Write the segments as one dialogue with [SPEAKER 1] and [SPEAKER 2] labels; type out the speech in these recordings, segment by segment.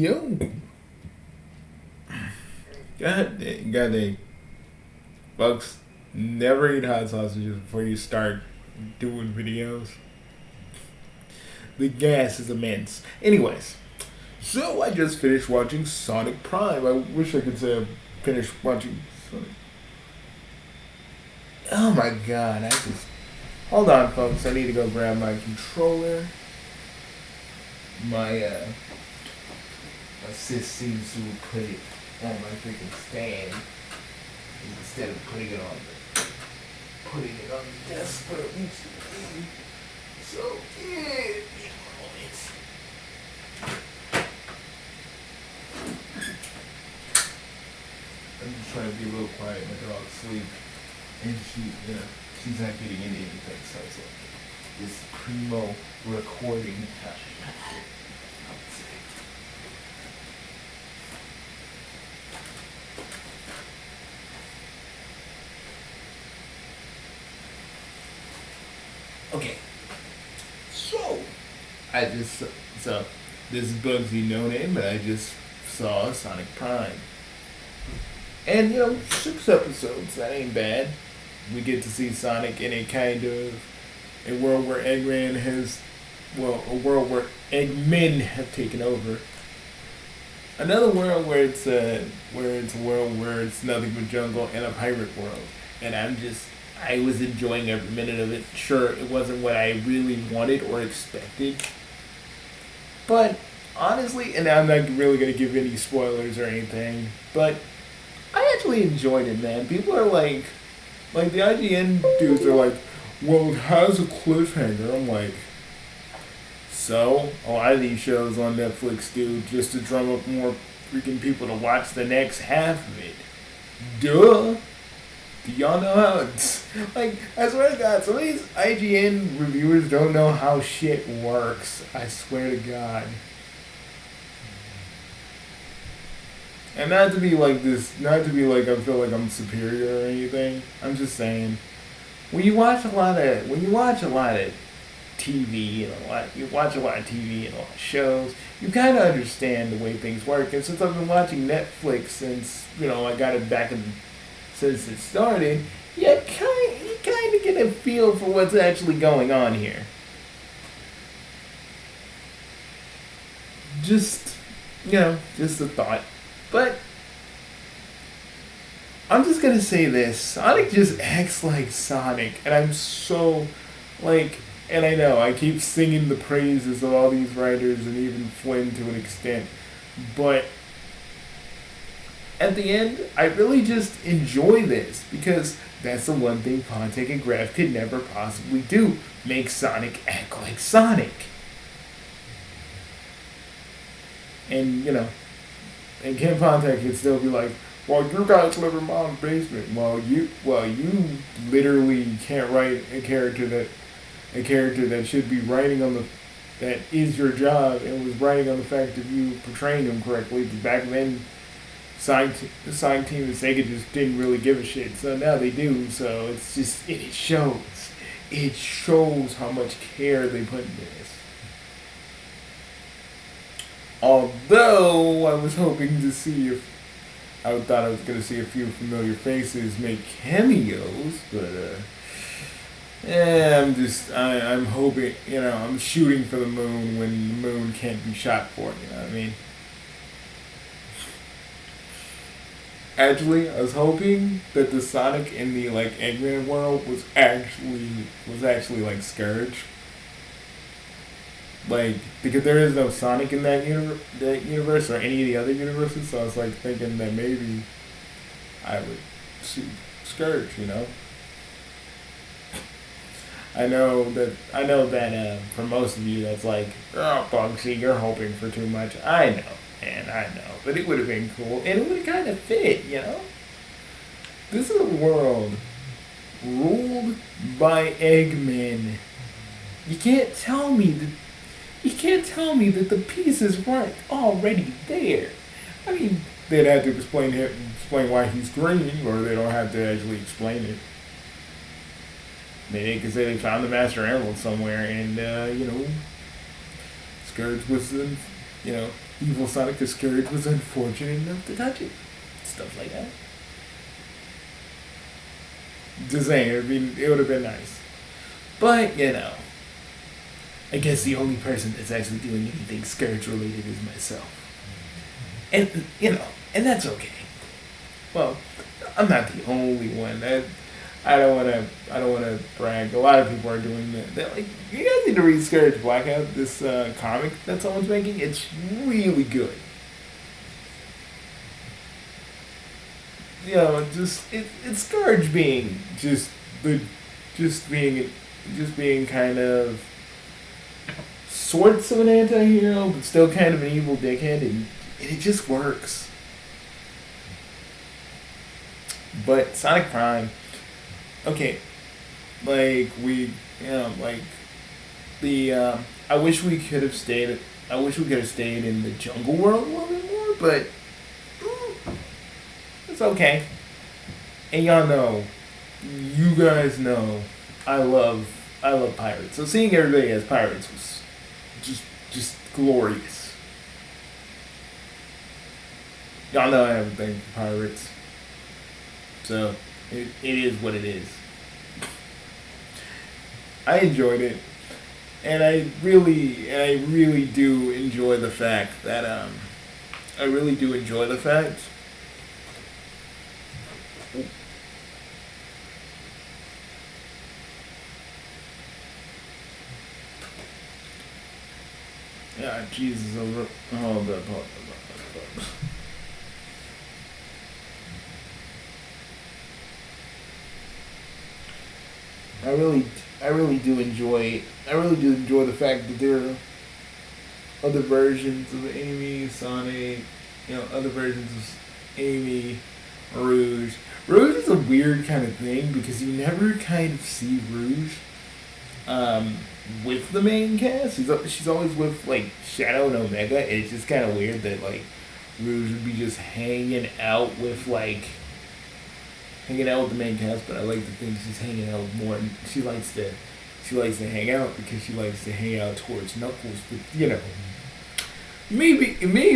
[SPEAKER 1] Yo. God dang. Folks, never eat hot sausages before you start doing videos. The gas is immense. Anyways, so I just finished watching Sonic Prime. I wish I could say I finished watching Sonic. Oh my god, I just. Hold on, folks. I need to go grab my controller. My sis seems to put it on my freaking stand instead of putting it on the desk where it needs to be. So yeah, I'm just trying to be a little quiet. My dog's asleep, and she's not getting into anything. So it's like this primo recording time. Okay, so so this is Bugsy no name, but I just saw Sonic Prime, and 6 episodes. That ain't bad. We get to see Sonic in a world where a world where Eggmen have taken over. Another world where it's a world where it's nothing but jungle and a pirate world, and I was enjoying every minute of it. Sure, it wasn't what I really wanted or expected. But honestly, and I'm not really going to give any spoilers or anything, but I actually enjoyed it, man. People are like the IGN dudes are like, well, it has a cliffhanger. I'm like, so? A lot of these shows on Netflix do just to drum up more freaking people to watch the next half of it. Duh! Do y'all know how it's like? I swear to God, some of these IGN reviewers don't know how shit works. I swear to God. And not to be like this, not to be like I feel like I'm superior or anything. I'm just saying, when you watch a lot of TV you watch a lot of TV and a lot of shows, you kind of understand the way things work. And since I've been watching Netflix since I got it back since it started, you kind of get a feel for what's actually going on here. Just, just a thought. But I'm just gonna say this: Sonic just acts like Sonic, and I'm so and I know I keep singing the praises of all these writers and even Flynn to an extent, but at the end, I really just enjoy this because that's the one thing Pontic and Graf could never possibly do: make Sonic act like Sonic. And and Ken Pontic could still be like, "Well, you guys live in mom's basement. Well, you literally can't write a character that should be writing on that is your job and was writing on the fact of you portraying him correctly. But back then, the sign team at Sega just didn't really give a shit. So now they do. So it shows. It shows how much care they put into this. Although I was hoping to see I thought I was going to see a few familiar faces make cameos, but I'm hoping, I'm shooting for the moon when the moon can't be shot for. You know what I mean? Actually, I was hoping that the Sonic in the Eggman world was actually like Scourge. Because there is no Sonic in that universe or any of the other universes, so I was thinking that maybe I would see Scourge. I know that for most of you that's like, oh, Bugsy, you're hoping for too much. I know, man, I know, but it would have been cool, and it would have kind of fit. This is a world ruled by Eggmen. You can't tell me that the pieces weren't already there. I mean, they'd have to explain why he's green, or they don't have to actually explain it. They could say they found the Master Emerald somewhere, and Scourge was, evil Sonic the Scourge was unfortunate enough to touch it. Stuff like that. Just saying, I mean, it would have been nice. But, I guess the only person that's actually doing anything Scourge related is myself. And, and that's okay. Well, I'm not the only one. I don't want to brag. A lot of people are doing that. They're like, you guys need to read Scourge Blackout, this comic that someone's making. It's really good. It's Scourge being being kind of sorts of an anti-hero, but still kind of an evil dickhead, and it just works. But Sonic Prime, okay, like I wish we could have stayed. I wish we could have stayed in the jungle world a little bit more, but it's okay. And you guys know, I love pirates. So seeing everybody as pirates was just glorious. Y'all know I have a thing for pirates. So it is what it is. I enjoyed it, and I really do enjoy the fact that yeah, Jesus over. Hold up. I really do enjoy the fact that there are other versions of Amy, Sonic, other versions of Amy, Rouge. Rouge is a weird kind of thing because you never kind of see Rouge with the main cast. She's always with like Shadow and Omega, and it's just kind of weird that like Rouge would be just hanging out with the main cast, but I like to think she's hanging out more. And she likes to hang out because she likes to hang out towards Knuckles. But me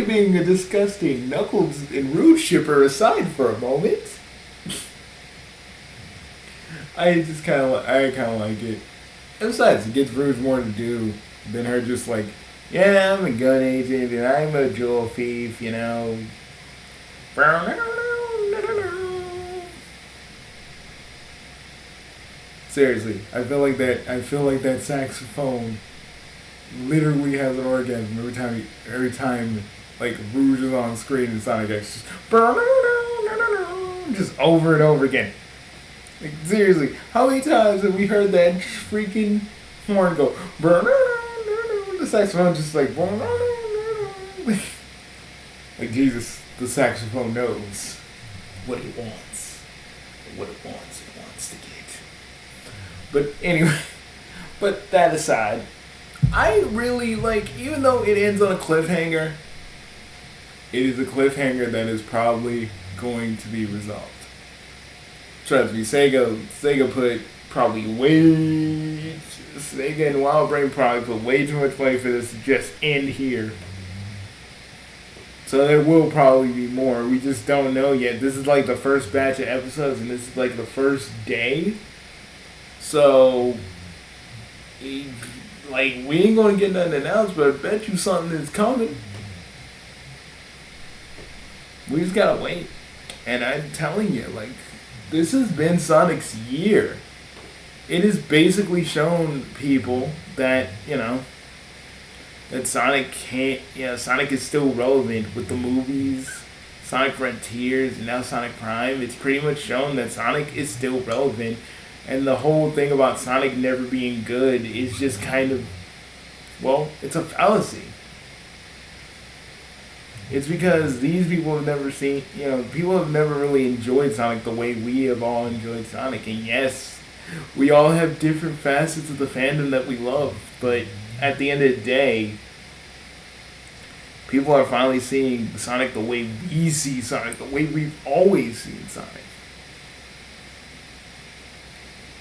[SPEAKER 1] being a disgusting Knuckles and Rouge shipper aside for a moment, I kind of like it. And besides, it gives Rouge more to do than her just like, yeah, I'm a gun agent and I'm a jewel thief, Seriously, I feel like that saxophone literally has an orgasm every time like Rouge is on screen and Sonic X just over and over again. Like seriously, how many times have we heard that freaking horn go? The saxophone just like Jesus, the saxophone knows what it wants, it wants to get. But anyway, but that aside, I really even though it ends on a cliffhanger, it is a cliffhanger that is probably going to be resolved. Trust me, Sega put probably Sega and Wild Brain probably put way too much money for this to just end here. So there will probably be more. We just don't know yet. This is like the first batch of episodes, and this is like the first day. So, we ain't gonna get nothing announced, but I bet you something is coming. We just gotta wait. And I'm telling you, this has been Sonic's year. It has basically shown people that, that Sonic Sonic is still relevant with the movies, Sonic Frontiers, and now Sonic Prime. It's pretty much shown that Sonic is still relevant. And the whole thing about Sonic never being good is just kind of, it's a fallacy. It's because these people have never seen, people have never really enjoyed Sonic the way we have all enjoyed Sonic. And yes, we all have different facets of the fandom that we love. But at the end of the day, people are finally seeing Sonic the way we see Sonic, the way we've always seen Sonic.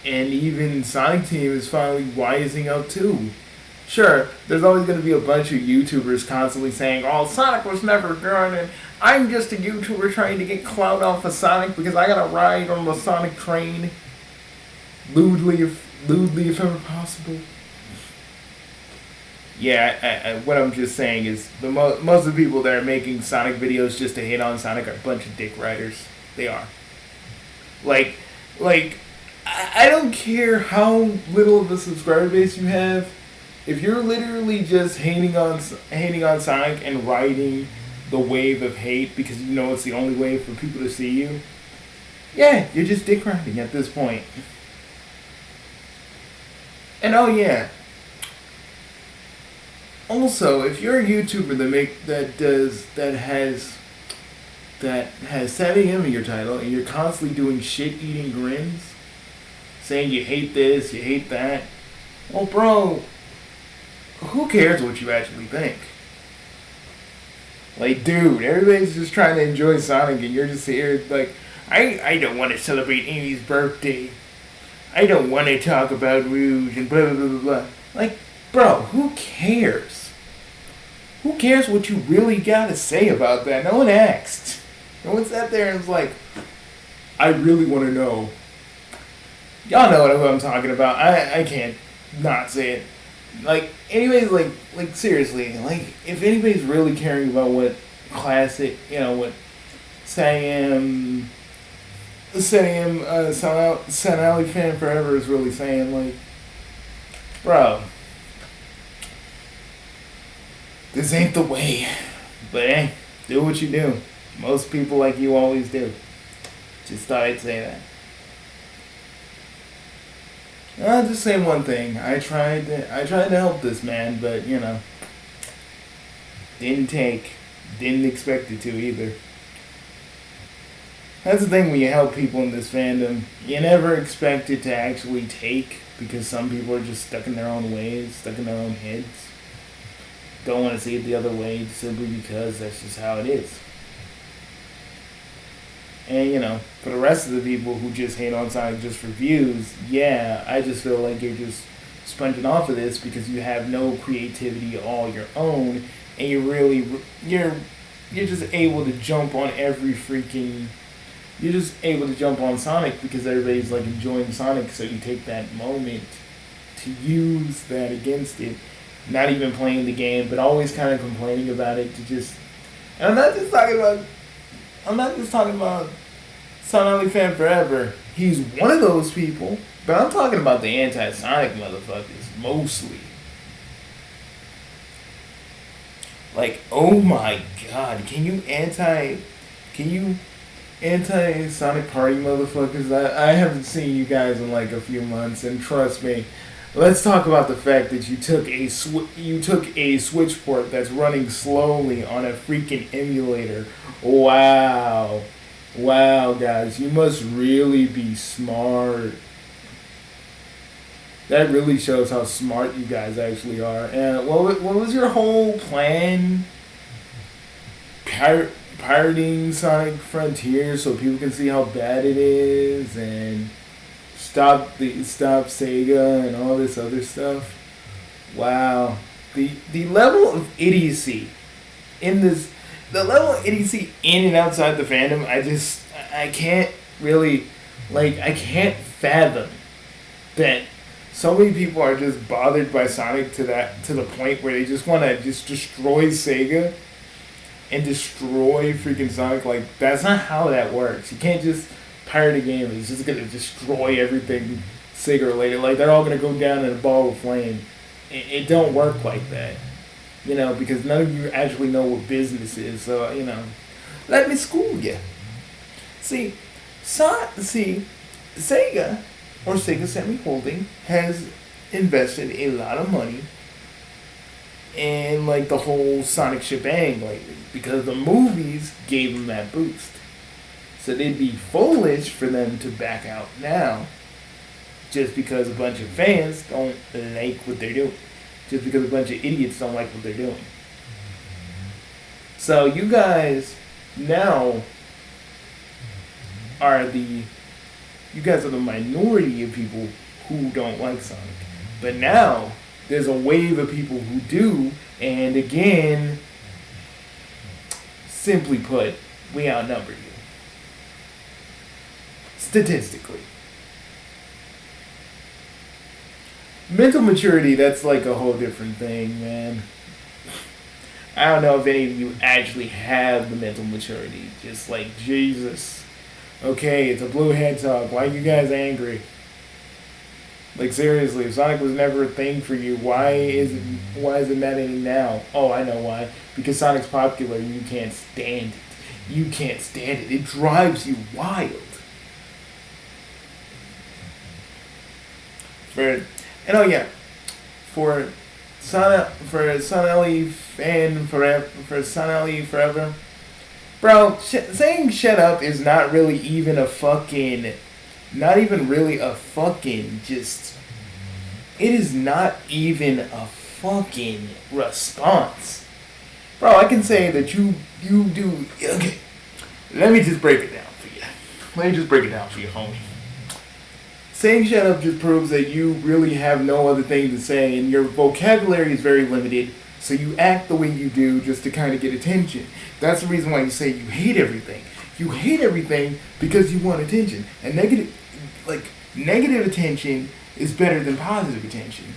[SPEAKER 1] And even Sonic Team is finally wising up too. Sure, there's always going to be a bunch of YouTubers constantly saying, "Oh, Sonic was never good," and I'm just a YouTuber trying to get clout off of Sonic because I gotta ride on the Sonic train, lewdly if ever possible. Yeah, what I'm just saying is most of the people that are making Sonic videos just to hate on Sonic are a bunch of dick riders. They are. Like, I don't care how little of a subscriber base you have. If you're literally just hating on Sonic and riding the wave of hate because you know it's the only way for people to see you, yeah, you're just dick riding at this point. And oh yeah. Also, if you're a YouTuber that has 7 a.m. in your title and you're constantly doing shit eating grins, saying you hate this, you hate that, well, bro, who cares what you actually think? Like, dude, everybody's just trying to enjoy Sonic and you're just here like, I don't want to celebrate Amy's birthday. I don't want to talk about Rouge and blah, blah, blah, blah, blah. Like, bro, who cares? Who cares what you really got to say about that? No one asked. No one sat there and was like, I really want to know. Y'all know what I'm talking about. I can't not say it. Like, anyways, like seriously, like, if anybody's really caring about what classic, what Sam Sun Alley fan forever is really saying, like, bro, this ain't the way. But hey, do what you do. Most people like you always do. Just thought I'd say that. I'll just say one thing. I tried to help this man, but didn't take. Didn't expect it to either. That's the thing when you help people in this fandom. You never expect it to actually take because some people are just stuck in their own ways, stuck in their own heads. Don't want to see it the other way simply because that's just how it is. And, for the rest of the people who just hate on Sonic just for views, yeah, I just feel like you're just sponging off of this because you have no creativity all your own, and you're just able to jump on you're just able to jump on Sonic because everybody's like enjoying Sonic, so you take that moment to use that against it. Not even playing the game, but always kind of complaining about it and I'm not just talking about Sun Alley Fan Forever. He's one of those people, but I'm talking about the anti-Sonic motherfuckers mostly. Like, oh my god, can you anti-Sonic Party motherfuckers? I haven't seen you guys in like a few months, and trust me, let's talk about the fact that you took a Switch port that's running slowly on a freaking emulator. Wow, guys, you must really be smart. That really shows how smart you guys actually are. And what was your whole plan? Pirating Sonic Frontier so people can see how bad it is and stop Sega and all this other stuff. Wow, the level of idiocy in and outside the fandom, I can't really, I can't fathom that so many people are just bothered by Sonic to the point where they just want to just destroy Sega and destroy freaking Sonic. Like, that's not how that works. You can't just pirate a game and it's just gonna destroy everything Sega related. Like, they're all gonna go down in a ball of flame. It don't work like that. Because none of you actually know what business is. So, let me school you. See, Sega, or Sega Sammy Holding, has invested a lot of money in, the whole Sonic shebang lately. Because the movies gave them that boost. So they'd be foolish for them to back out now just because a bunch of fans don't like what they're doing. Just because a bunch of idiots don't like what they're doing. So you guys now are the minority of people who don't like Sonic. But now there's a wave of people who do, and again, simply put, we outnumber you. Statistically. Mental maturity, that's like a whole different thing, man. I don't know if any of you actually have the mental maturity. Just like, Jesus. Okay, it's a blue hedgehog. Why are you guys angry? Like, seriously, if Sonic was never a thing for you, why is it maddening now? Oh, I know why. Because Sonic's popular and you can't stand it. You can't stand it. It drives you wild. And oh yeah, for Sonelli forever, bro. Saying shut up is not really even a fucking, not even really a fucking just. It is not even a fucking response, bro. I can say that you do. Okay, let me just break it down for you. Let me just break it down for you, homie. Saying shut up just proves that you really have no other thing to say, and your vocabulary is very limited, so you act the way you do just to kind of get attention. That's the reason why you say you hate everything. You hate everything because you want attention. And negative attention is better than positive attention.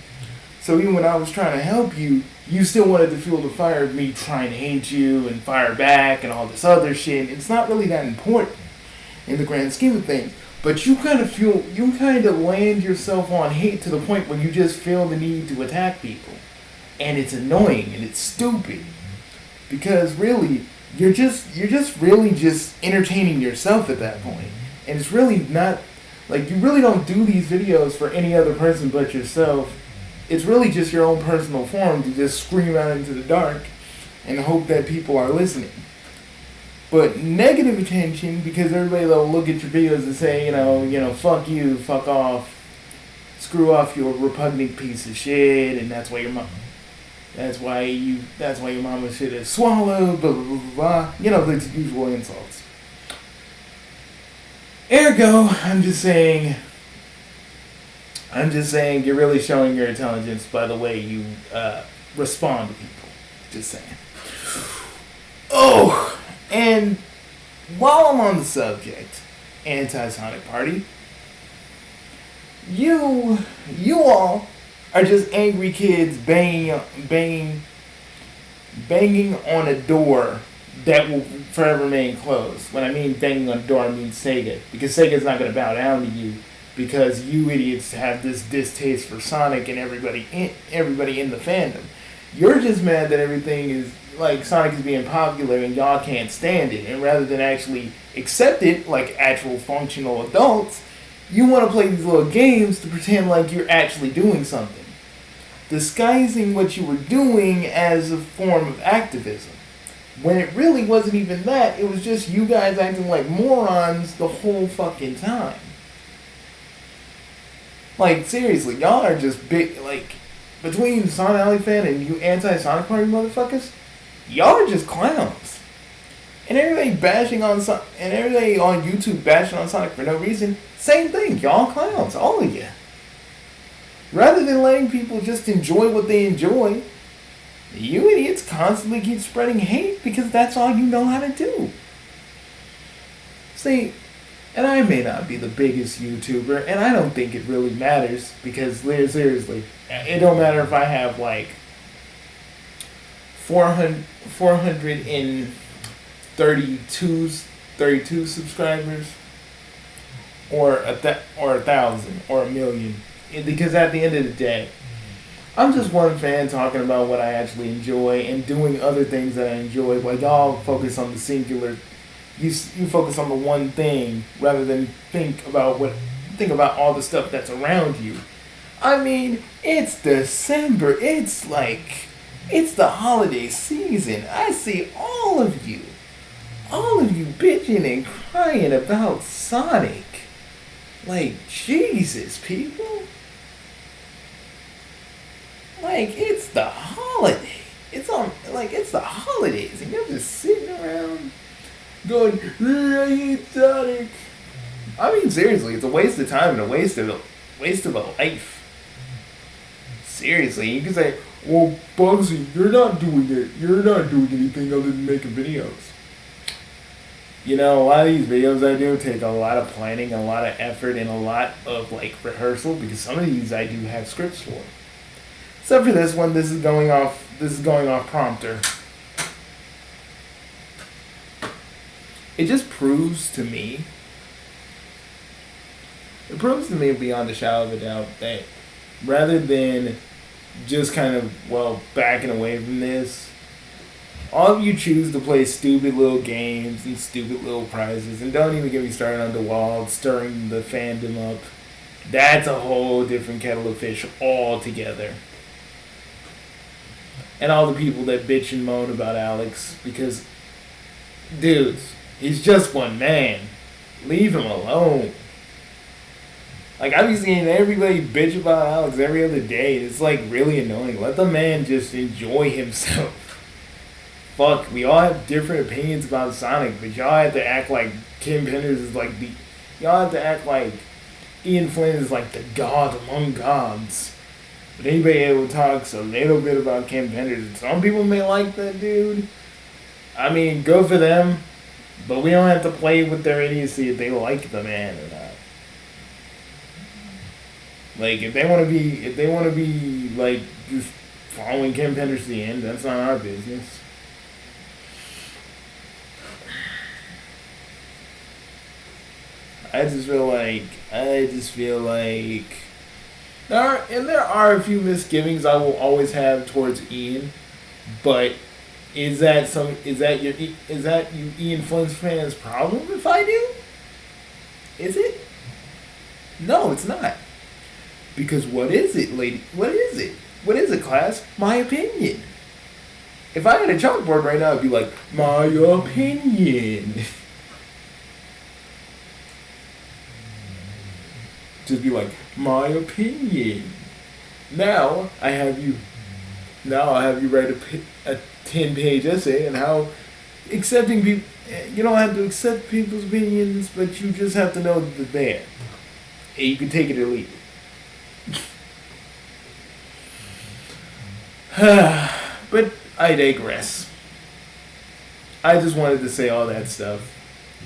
[SPEAKER 1] So even when I was trying to help you, you still wanted to fuel the fire of me trying to hate you and fire back and all this other shit. It's not really that important in the grand scheme of things. But you kind of land yourself on hate to the point where you just feel the need to attack people. And it's annoying and it's stupid. Because really, you're just really just entertaining yourself at that point. And it's really not, like, you really don't do these videos for any other person but yourself. It's really just your own personal form to just scream out into the dark and hope that people are listening. But negative attention, because everybody will look at your videos and say, you know, fuck you, fuck off, screw off, you repugnant piece of shit, and that's why your mama should have swallowed, blah blah blah blah. You know, the usual insults. Ergo, I'm just saying, you're really showing your intelligence by the way you respond to people. Just saying. Oh. And while I'm on the subject, anti-Sonic Party, you all are just angry kids banging on a door that will forever remain closed. When I mean banging on a door, I mean Sega, because Sega's not going to bow down to you because you idiots have this distaste for Sonic and everybody in the fandom. You're just mad that everything is. Like, Sonic is being popular and y'all can't stand it. And rather than actually accept it like actual functional adults, you want to play these little games to pretend like you're actually doing something. Disguising what you were doing as a form of activism. When it really wasn't even that, it was just you guys acting like morons the whole fucking time. Like, seriously, y'all are just big, like, between Sonic Alley fan and you anti-Sonic Party motherfuckers, y'all are just clowns. And everybody everybody on YouTube bashing on Sonic for no reason, same thing, y'all clowns, all of you. Rather than letting people just enjoy what they enjoy, you idiots constantly keep spreading hate because that's all you know how to do. See, and I may not be the biggest YouTuber, and I don't think it really matters because, seriously, it don't matter if I have like 432 subscribers, or 1,000, or 1,000,000. Because at the end of the day, I'm just one fan talking about what I actually enjoy and doing other things that I enjoy. Like, y'all focus on the singular. You focus on the one thing rather than think about all the stuff that's around you. I mean, it's December. It's the holiday season. I see all of you bitching and crying about Sonic. Like, Jesus, people. Like, it's the holiday. It's the holidays, and you're just sitting around going, I hate Sonic. I mean, seriously, it's a waste of time and a waste of a life. Seriously, you can say, well, Bugsy, you're not doing it. You're not doing anything other than making videos. You know, a lot of these videos I do take a lot of planning, a lot of effort, and a lot of like rehearsal because some of these I do have scripts for. Except for this one, this is going off. This is going off prompter. It just proves to me. It proves to me beyond a shadow of a doubt that rather than just kind of backing away from this, all of you choose to play stupid little games and stupid little prizes, and don't even get me started on the wall, stirring the fandom up. That's a whole different kettle of fish altogether. And all the people that bitch and moan about Alex, because, dudes, he's just one man. Leave him alone. Like, I be seeing everybody bitch about Alex every other day. It's like really annoying. Let the man just enjoy himself. Fuck, we all have different opinions about Sonic, but y'all have to act like Kim Penders is like the. Y'all have to act like Ian Flynn is like the god among gods. But anybody able talks a little bit about Kim Penders. Some people may like that dude. I mean, go for them. But we don't have to play with their idiocy if they like the man or not. Like, if they want to be like just following Kim Penders to the end, that's not our business. I just feel like there are a few misgivings I will always have towards Ian, but is that you Ian Flynn's fans' problem if I do? Is it? No, it's not. Because what is it, lady? What is it? What is it, class? My opinion. If I had a chalkboard right now, I'd be like, my opinion. Just be like, my opinion. Now I have you write a 10-page essay on how accepting people. You don't have to accept people's opinions, but you just have to know that they're there. And you can take it or leave it. But I digress. I just wanted to say all that stuff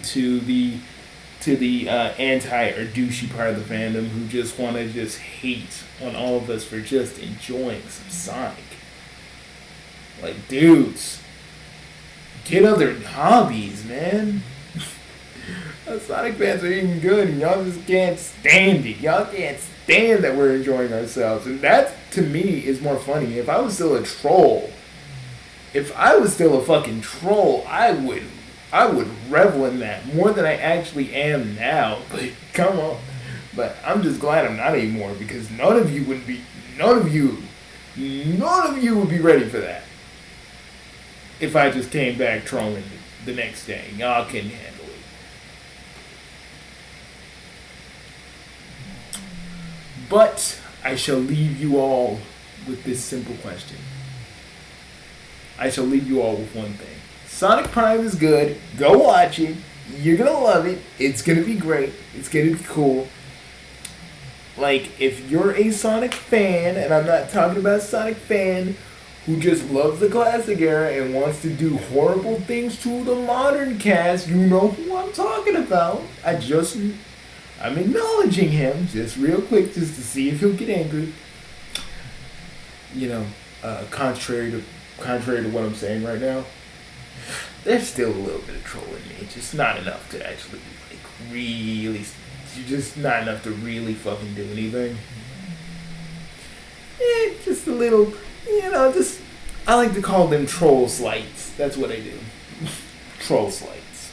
[SPEAKER 1] to the anti or douchey part of the fandom who just want to just hate on all of us for just enjoying some Sonic. Like, dudes, get other hobbies, man. Sonic fans are even good, and y'all just can't stand it. Y'all can't stand that we're enjoying ourselves, and that to me is more funny. If I was still a troll, if I was still a fucking troll, I would revel in that more than I actually am now. But come on. But I'm just glad I'm not anymore because none of you would be ready for that. If I just came back trolling the next day. Y'all couldn't handle it. But I shall leave you all with this simple question. I shall leave you all with one thing. Sonic Prime is good. Go watch it. You're going to love it. It's going to be great. It's going to be cool. Like, if you're a Sonic fan, and I'm not talking about a Sonic fan who just loves the classic era and wants to do horrible things to the modern cast, you know who I'm talking about. I'm acknowledging him just real quick just to see if he'll get angry. You know, contrary to what I'm saying right now, there's still a little bit of troll in me. Just not enough to actually, like, really... Just not enough to really fucking do anything. Just a little... just... I like to call them troll slights. That's what I do. Troll slights.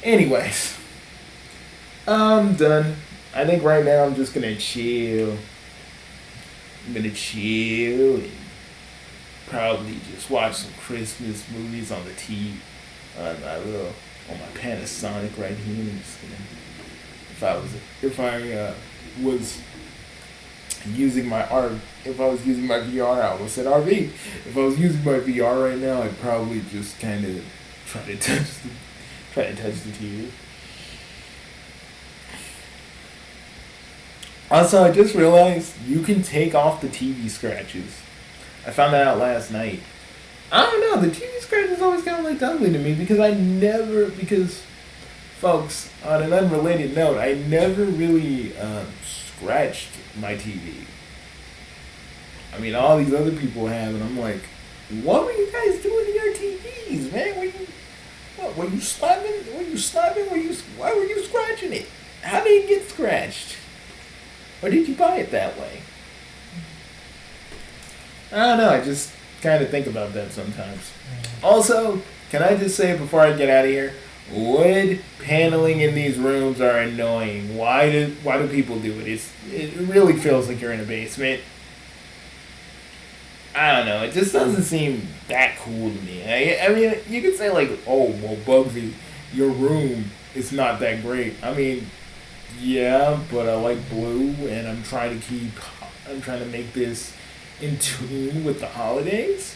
[SPEAKER 1] Anyways. I'm done. I think right now I'm just gonna chill. I'm gonna chill and probably just watch some Christmas movies on the TV. On my Panasonic right here. I'm just gonna, if I was using my VR, I almost said RV. If I was using my VR right now, I'd probably just kind of try to touch the TV. Also, I just realized you can take off the TV scratches. I found that out last night. I don't know. The TV scratches always kind of looked ugly to me because folks, on an unrelated note, I never really scratched my TV. I mean, all these other people have, and I'm like, what were you guys doing to your TVs, man? Were you slapping? Were you slapping? Why were you scratching it? How did it get scratched? Or did you buy it that way? I don't know. I just kind of think about that sometimes. Also, can I just say before I get out of here, wood paneling in these rooms are annoying. Why do people do it? It really feels like you're in a basement. I don't know. It just doesn't seem that cool to me. I mean, you could say like, oh, well, Bugsy, your room is not that great. I mean, yeah, but I like blue, and I'm trying to make this in tune with the holidays.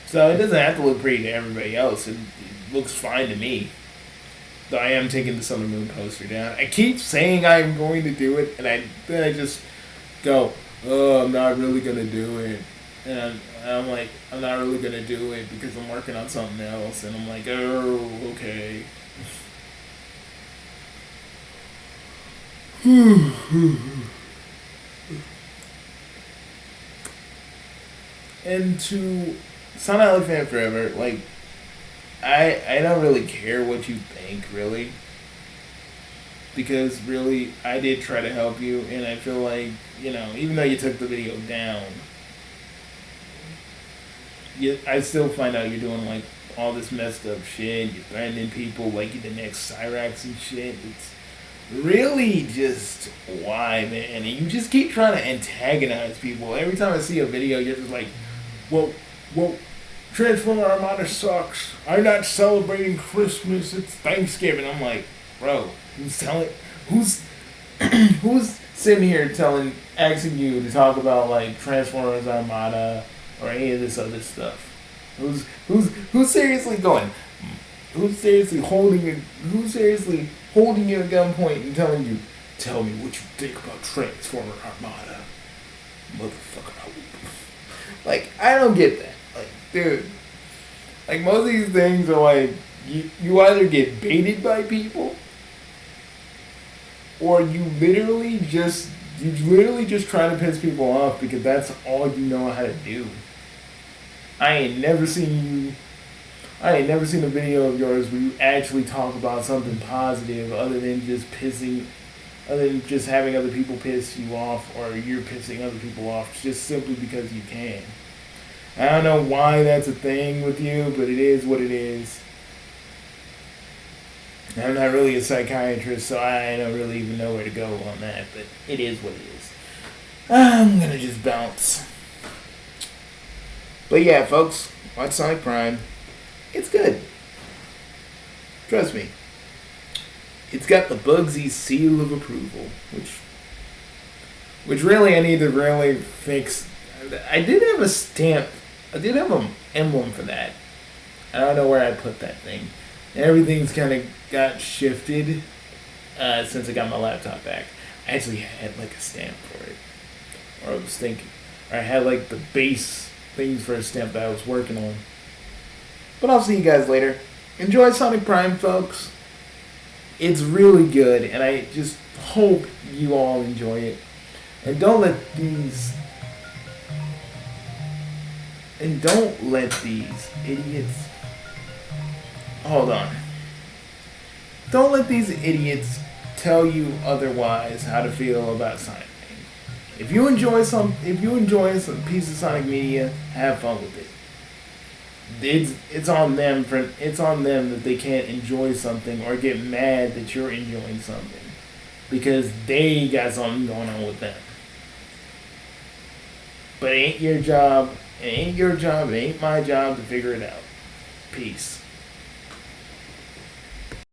[SPEAKER 1] So it doesn't have to look pretty to everybody else. It looks fine to me. Though I am taking the Sun and Moon poster down. I keep saying I'm going to do it, and then I just go, oh, I'm not really gonna do it. And I'm like, I'm not really gonna do it because I'm working on something else. And I'm like, oh, okay. And to Silent Alley Fan Forever, like, I don't really care what you think, really. Because, really, I did try to help you, and I feel like, even though you took the video down, I still find out you're doing, like, all this messed up shit. You're threatening people like you're the next Cyrax and shit. It's really just why, man? And you just keep trying to antagonize people. Every time I see a video, you're just like, well, Transformer Armada sucks. I'm not celebrating Christmas. It's Thanksgiving. I'm like, bro, who's sitting here asking you to talk about like Transformers Armada or any of this other stuff? Who's seriously going? Who's seriously holding you at gunpoint and telling you, tell me what you think about Transformer Armada, motherfucker? Like, I don't get that. Like, dude, like most of these things are like you either get baited by people or you literally just try to piss people off because that's all you know how to do. I ain't never seen a video of yours where you actually talk about something positive other than just having other people piss you off or you're pissing other people off just simply because you can. I don't know why that's a thing with you, but it is what it is. I'm not really a psychiatrist, so I don't really even know where to go on that, but it is what it is. I'm gonna just bounce. But yeah, folks, watch Sonic Prime. It's good. Trust me. It's got the Bugsy seal of approval, which really I need to really fix. I did have a stamp. I did have an emblem for that. I don't know where I put that thing. Everything's kind of got shifted since I got my laptop back. I actually had like a stamp for it. Or I had like the base things for a stamp that I was working on. But I'll see you guys later. Enjoy Sonic Prime, folks. It's really good, and I just hope you all enjoy it. And don't let these idiots... Hold on. Don't let these idiots tell you otherwise how to feel about Sonic. If you enjoy some piece of Sonic media, have fun with it. It's on them that they can't enjoy something or get mad that you're enjoying something because they got something going on with them. But it ain't your job. It ain't your job. It ain't my job to figure it out. Peace.